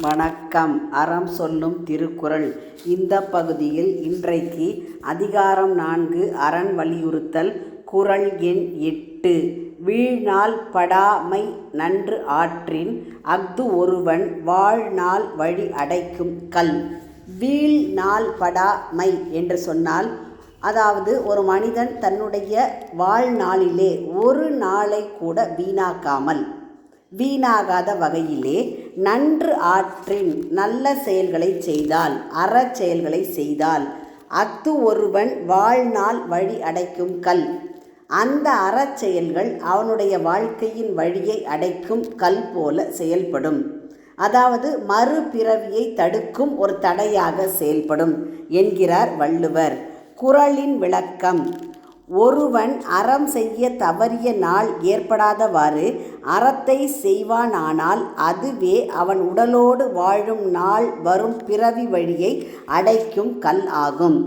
வணக்கம். அறம் சொல்லும் திருக்குறள். இந்த பகுதியில் இன்றைக்கு அதிகாரம் 4 அரண் வலியுறுத்தல். குறள் எண் 8. வீழ்நாள் படாமை நன்று ஆற்றின் அஃது ஒருவன் வாழ்நாள் வழி அடைக்கும் கல். வீழ்நாள் படாமை என்று சொன்னால், அதாவது ஒரு மனிதன் தன்னுடைய வாழ்நாளிலே ஒரு நாளை கூட வீணாகாத வகையிலே நன்று ஆற்றின் நல்ல செயல்களை செய்தால், அறச் செயல்களை செய்தால், அஃது ஒருவன் வாழ்நாள் வழி அடைக்கும் கல். அந்த அறச் செயல்கள் அவனுடைய வாழ்க்கையின் வழியை அடைக்கும் கல் போல செயல்படும். அதாவது மறுபிறவியை தடுக்கும் ஒரு தடையாக செயல்படும் என்கிறார் வள்ளுவர். குறளின் விளக்கம். ஒருவன் அறம் செய்ய தவறிய நாள் ஏற்படாதவாறு அறத்தை செய்வானானால் அதுவே அவன் உடலோடு வாழும் நாள் வரும் பிறவி வழியை அடைக்கும் கல் ஆகும்.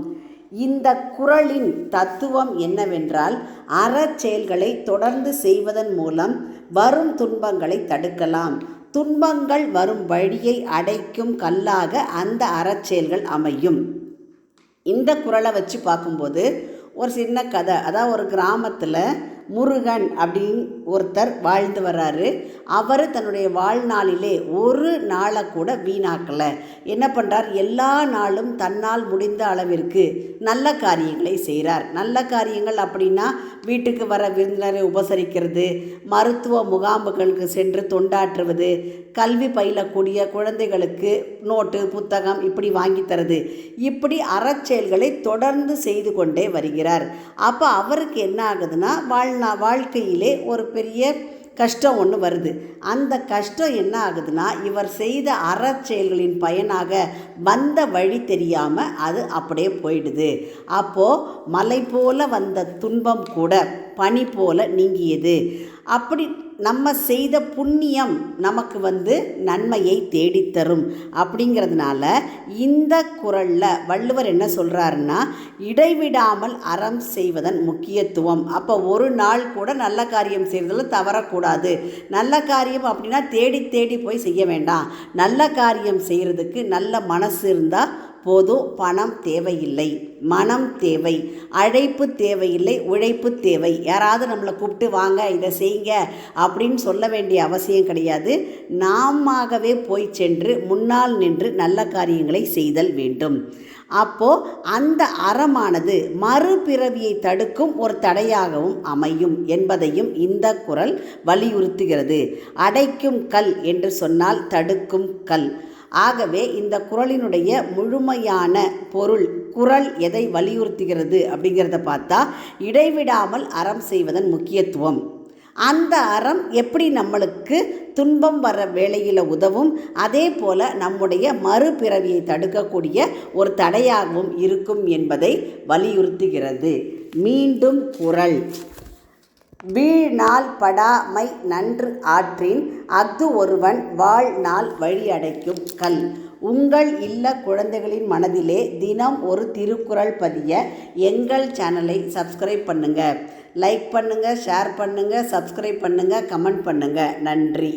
இந்த குறளின் தத்துவம் என்னவென்றால், அறச் செயல்களை தொடர்ந்து செய்வதன் மூலம் வரும் துன்பங்களை தடுக்கலாம். துன்பங்கள் வரும் வழியை அடைக்கும் கல்லாக அந்த அறச்செயல்கள் அமையும். இந்த குறளை வச்சு பார்க்கும்போது ஒரு சின்ன கதை. அதாவது ஒரு கிராமத்தில் முருகன் அப்படின்னு ஒருத்தர் வாழ்ந்து வர்றாரு. அவர் தன்னுடைய வாழ்நாளிலே ஒரு நாளை கூட வீணாக்கலை. என்ன பண்ணுறார்? எல்லா நாளும் தன்னால் முடிந்த அளவிற்கு நல்ல காரியங்களை செய்கிறார். நல்ல காரியங்கள் அப்படின்னா, வீட்டுக்கு வர விருந்தினரை உபசரிக்கிறது, மருத்துவ முகாம்களுக்கு சென்று தொண்டாற்றுவது, கல்வி பயிலக்கூடிய குழந்தைகளுக்கு நோட்டு புத்தகம் இப்படி வாங்கி தருது. இப்படி அறச்செயல்களை தொடர்ந்து செய்து கொண்டே வருகிறார். அப்போ அவருக்கு என்ன ஆகுதுன்னா, வாழ்க்கையிலே ஒரு பெரிய கஷ்டம் ஒன்று வருது. அந்த கஷ்டம் என்ன ஆகுதுன்னா, இவர் செய்த அறச்செயல்களின் பயனாக வந்த வழி தெரியாமல் அது அப்படியே போயிடுது. அப்போது மலை போல வந்த துன்பம் கூட பனி போல நீங்கியது. அப்படி நம்ம செய்த புண்ணியம் நமக்கு நன்மையை தேடித்தரும். அப்படிங்கிறதுனால இந்த குறளில் வள்ளுவர் என்ன சொல்கிறாருன்னா, இடைவிடாமல் அறம் செய்வதன் முக்கியத்துவம். அப்போ ஒரு நாள் கூட நல்ல காரியம் செய்வதில் தவறக்கூடாது. நல்ல காரியம் அப்படின்னா தேடி தேடி போய் செய்ய வேண்டாம். நல்ல காரியம் செய்கிறதுக்கு நல்ல மனசு இருந்தால் போதும். பணம் தேவையில்லை, மனம் தேவை, அழைப்பு தேவையில்லை, உழைப்பு தேவை. யாராவது நம்மளை கூப்பிட்டு வாங்க இதை செய்யுங்க அப்படின்னு சொல்ல வேண்டிய அவசியம் கிடையாது. நாமவே போய் சென்று முன்னால் நின்று நல்ல காரியங்களை செய்தல் வேண்டும். அப்போது அந்த அறமானது மறுபிறவியை தடுக்கும் ஒரு தடையாகவும் அமையும் என்பதையும் இந்த குறள் வலியுறுத்துகிறது. அடைக்கும் கல் என்று சொன்னால் தடுக்கும் கல். ஆகவே இந்த குறளினுடைய முழுமையான பொருள், குறள் எதை வலியுறுத்துகிறது அப்படிங்கிறத பார்த்தா, இடைவிடாமல் அறம் செய்வதன் முக்கியத்துவம், அந்த அறம் எப்படி நம்மளுக்கு துன்பம் வர வேளையில் உதவும், அதே போல் நம்முடைய மறுபிறவியை தடுக்கக்கூடிய ஒரு தடையாகவும் இருக்கும் என்பதை வலியுறுத்துகிறது. மீண்டும் குறள். வீழ்நாள் படாமை நன்று ஆற்றின் அஃது ஒருவன் வாழ்நாள் வழி அடைக்கும் கல். உங்கள் இல்ல குழந்தைகளின் மனதிலே தினம் ஒரு திருக்குறள் பதிய எங்கள் சேனலை சப்ஸ்கிரைப் பண்ணுங்கள். லைக் பண்ணுங்கள், ஷேர் பண்ணுங்கள், சப்ஸ்கிரைப் பண்ணுங்கள், கமெண்ட் பண்ணுங்கள். நன்றி.